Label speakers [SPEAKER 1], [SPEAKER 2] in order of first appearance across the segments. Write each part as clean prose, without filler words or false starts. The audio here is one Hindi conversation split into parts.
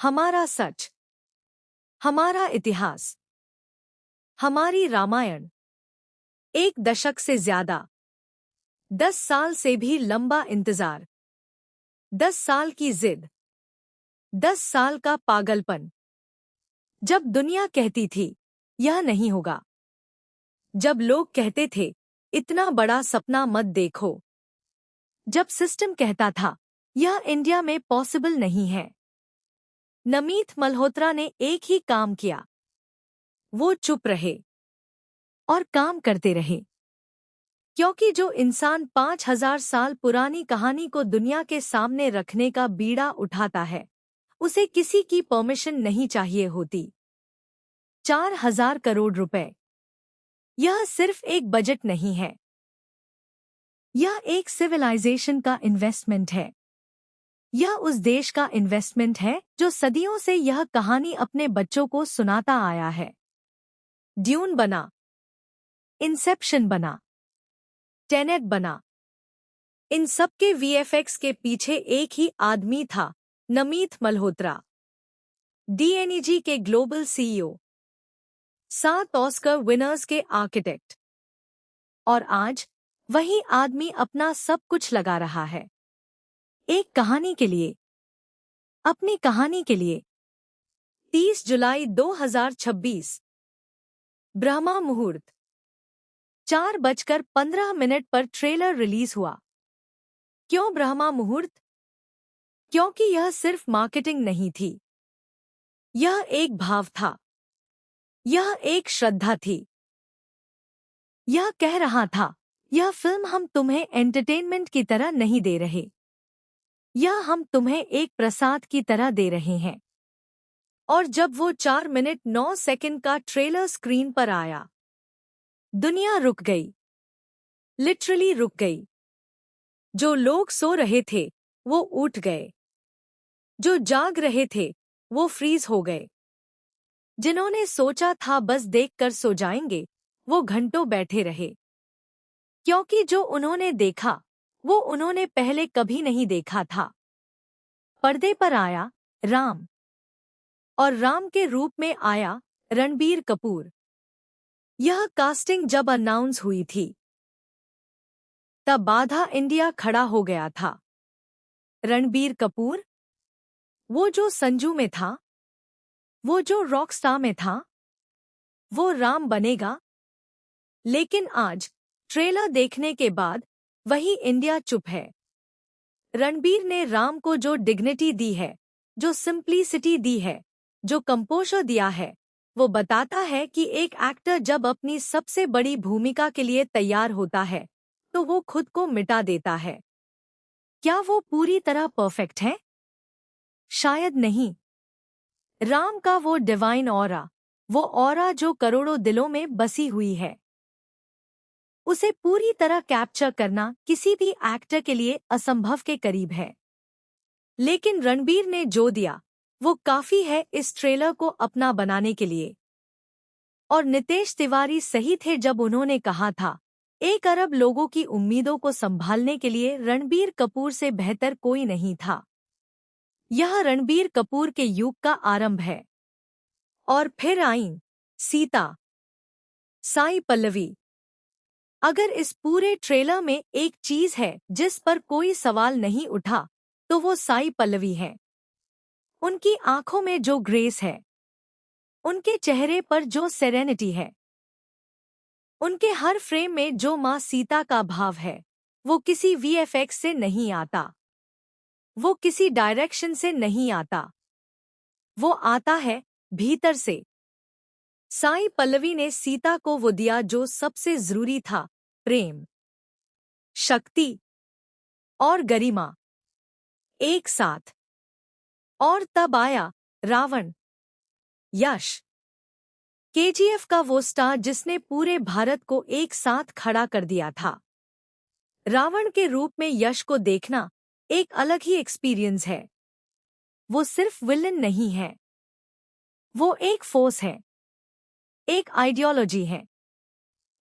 [SPEAKER 1] हमारा सच, हमारा इतिहास, हमारी रामायण। एक दशक से ज्यादा, 10 साल से भी लंबा इंतजार, 10 साल की जिद, 10 साल का पागलपन। जब दुनिया कहती थी यह नहीं होगा, जब लोग कहते थे इतना बड़ा सपना मत देखो, जब सिस्टम कहता था यह इंडिया में पॉसिबल नहीं है, नमीत मल्होत्रा ने एक ही काम किया। वो चुप रहे और काम करते रहे, क्योंकि जो इंसान 5000 साल पुरानी कहानी को दुनिया के सामने रखने का बीड़ा उठाता है, उसे किसी की परमिशन नहीं चाहिए होती। 4000 करोड़ रुपए, यह सिर्फ एक बजट नहीं है, यह एक सिविलाइजेशन का इन्वेस्टमेंट है। यह उस देश का इन्वेस्टमेंट है जो सदियों से यह कहानी अपने बच्चों को सुनाता आया है। ड्यून बना, इंसेप्शन बना, टेनेट बना, इन सब के वीएफएक्स के पीछे एक ही आदमी था, नमीत मल्होत्रा, डीएनईजी के ग्लोबल सीईओ, 7 ऑस्कर विनर्स के आर्किटेक्ट। और आज वही आदमी अपना सब कुछ लगा रहा है एक कहानी के लिए, अपनी कहानी के लिए। 30 जुलाई 2026, ब्रह्मा मुहूर्त, 4:15 पर ट्रेलर रिलीज हुआ। क्यों ब्रह्मा मुहूर्त? क्योंकि यह सिर्फ मार्केटिंग नहीं थी, यह एक भाव था, यह एक श्रद्धा थी। यह कह रहा था यह फिल्म हम तुम्हें एंटरटेनमेंट की तरह नहीं दे रहे, यह हम तुम्हें एक प्रसाद की तरह दे रहे हैं। और जब वो 4 मिनट 9 सेकंड का ट्रेलर स्क्रीन पर आया, दुनिया रुक गई, लिटरली रुक गई। जो लोग सो रहे थे वो उठ गए, जो जाग रहे थे वो फ्रीज हो गए, जिन्होंने सोचा था बस देखकर सो जाएंगे वो घंटों बैठे रहे, क्योंकि जो उन्होंने देखा वो उन्होंने पहले कभी नहीं देखा था। पर्दे पर आया राम, और राम के रूप में आया रणबीर कपूर। यह कास्टिंग जब अनाउंस हुई थी तब आधा इंडिया खड़ा हो गया था। रणबीर कपूर, वो जो संजू में था, वो जो रॉकस्टार में था, वो राम बनेगा। लेकिन आज ट्रेलर देखने के बाद वही इंडिया चुप है। रणबीर ने राम को जो डिग्निटी दी है, जो सिंप्लिसिटी दी है, जो कंपोजर दिया है, वो बताता है कि एक एक्टर जब अपनी सबसे बड़ी भूमिका के लिए तैयार होता है तो वो खुद को मिटा देता है। क्या वो पूरी तरह परफेक्ट है? शायद नहीं। राम का वो डिवाइन ऑरा, वो ऑरा जो करोड़ों दिलों में बसी हुई है, उसे पूरी तरह कैप्चर करना किसी भी एक्टर के लिए असंभव के करीब है। लेकिन रणबीर ने जो दिया वो काफी है इस ट्रेलर को अपना बनाने के लिए। और नितेश तिवारी सही थे जब उन्होंने कहा था 1 अरब लोगों की उम्मीदों को संभालने के लिए रणबीर कपूर से बेहतर कोई नहीं था। यह रणबीर कपूर के युग का आरंभ है। और फिर आईं सीता, साई पल्लवी। अगर इस पूरे ट्रेलर में एक चीज है जिस पर कोई सवाल नहीं उठा तो वो साई पल्लवी है। उनकी आंखों में जो ग्रेस है, उनके चेहरे पर जो सेरेनिटी है, उनके हर फ्रेम में जो माँ सीता का भाव है, वो किसी वीएफएक्स से नहीं आता, वो किसी डायरेक्शन से नहीं आता, वो आता है भीतर से। साई पल्लवी ने सीता को वो दिया जो सबसे जरूरी था, प्रेम, शक्ति और गरिमा एक साथ। और तब आया रावण, यश, केजीएफ का वो स्टार जिसने पूरे भारत को एक साथ खड़ा कर दिया था। रावण के रूप में यश को देखना एक अलग ही एक्सपीरियंस है। वो सिर्फ विलन नहीं है, वो एक फोर्स है, एक आइडियोलॉजी है,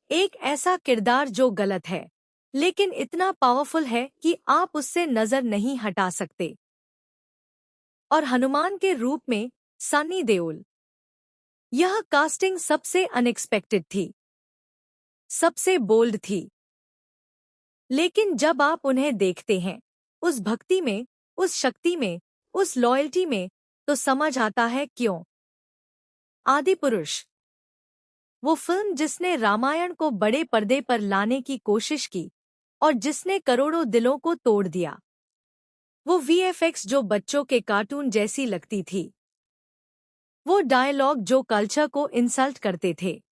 [SPEAKER 1] एक ऐसा किरदार जो गलत है लेकिन इतना पावरफुल है कि आप उससे नजर नहीं हटा सकते। और हनुमान के रूप में सनी देओल। यह कास्टिंग सबसे अनएक्सपेक्टेड थी, सबसे बोल्ड थी। लेकिन जब आप उन्हें देखते हैं, उस भक्ति में, उस शक्ति में, उस लॉयल्टी में, तो समझ आता है क्यों। आदिपुरुष, वो फिल्म जिसने रामायण को बड़े पर्दे पर लाने की कोशिश की और जिसने करोड़ों दिलों को तोड़ दिया। वो वीएफएक्स जो बच्चों के कार्टून जैसी लगती थी। वो डायलॉग जो कल्चर को इंसल्ट करते थे।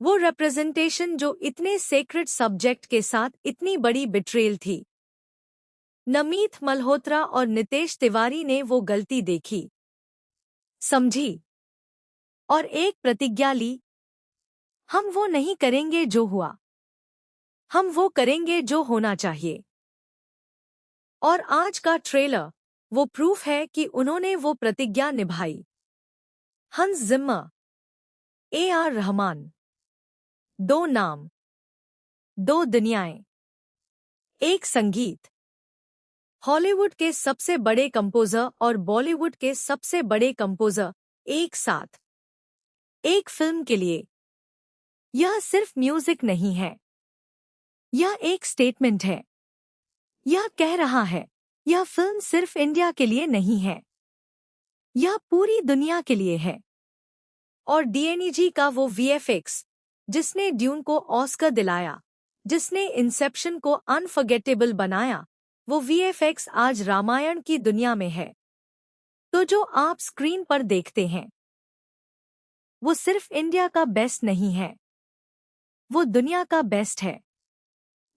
[SPEAKER 1] वो रिप्रेजेंटेशन जो इतने सेक्रेट सब्जेक्ट के साथ इतनी बड़ी बिट्रेल थी। नमीत मल्होत्रा और नितेश तिवारी ने वो गलती देखी, समझी और एक प्रतिज्ञा ली, हम वो नहीं करेंगे जो हुआ, हम वो करेंगे जो होना चाहिए। और आज का ट्रेलर वो प्रूफ है कि उन्होंने वो प्रतिज्ञा निभाई। हंस जिम्मर, AR रहमान, दो नाम, दो दुनियाएं, एक संगीत। हॉलीवुड के सबसे बड़े कंपोजर और बॉलीवुड के सबसे बड़े कंपोजर एक साथ, एक फिल्म के लिए। यह सिर्फ म्यूजिक नहीं है, यह एक स्टेटमेंट है। यह कह रहा है, यह फिल्म सिर्फ इंडिया के लिए नहीं है, यह पूरी दुनिया के लिए है। और डीएनईजी का वो वीएफएक्स, जिसने ड्यून को ऑस्कर दिलाया, जिसने इंसेप्शन को अनफॉरगेटेबल बनाया, वो वीएफएक्स आज रामायण की दुनिया में है। तो जो आप स्क्रीन पर देखते हैं, वो सिर्फ इंडिया का बेस्ट नहीं है, वो दुनिया का बेस्ट है।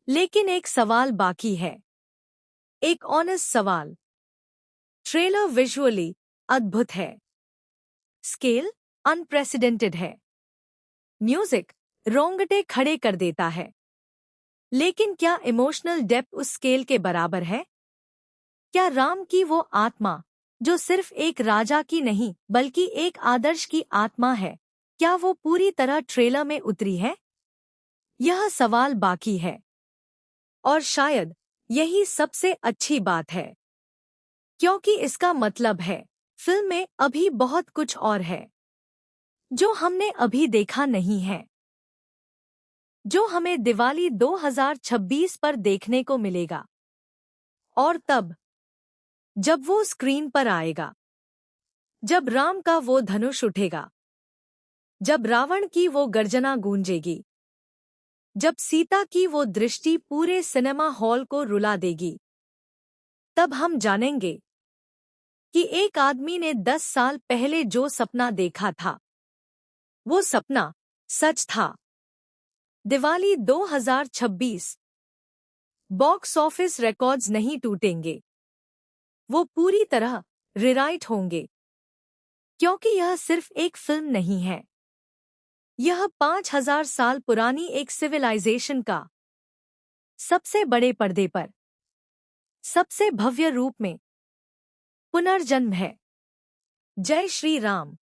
[SPEAKER 1] लेकिन एक सवाल बाकी है, एक ऑनेस्ट सवाल। ट्रेलर विजुअली अद्भुत है, स्केल अनप्रेसिडेंटेड है, म्यूजिक रोंगटे खड़े कर देता है। लेकिन क्या इमोशनल डेप्थ उस स्केल के बराबर है? क्या राम की वो आत्मा, जो सिर्फ एक राजा की नहीं बल्कि एक आदर्श की आत्मा है, क्या वो पूरी तरह ट्रेलर में उतरी है? यह सवाल बाकी है। और शायद यही सबसे अच्छी बात है, क्योंकि इसका मतलब है फिल्म में अभी बहुत कुछ और है, जो हमने अभी देखा नहीं है, जो हमें दिवाली 2026 पर देखने को मिलेगा। और तब जब वो स्क्रीन पर आएगा, जब राम का वो धनुष उठेगा, जब रावण की वो गर्जना गूंजेगी, जब सीता की वो दृष्टि पूरे सिनेमा हॉल को रुला देगी, तब हम जानेंगे कि एक आदमी ने 10 साल पहले जो सपना देखा था, वो सपना सच था। दिवाली 2026 बॉक्स ऑफिस रिकॉर्ड्स नहीं टूटेंगे, वो पूरी तरह रिराइट होंगे, क्योंकि यह सिर्फ एक फिल्म नहीं है, यह 5000 साल पुरानी एक सिविलाइजेशन का सबसे बड़े पर्दे पर, सबसे भव्य रूप में पुनर्जन्म है। जय श्री राम।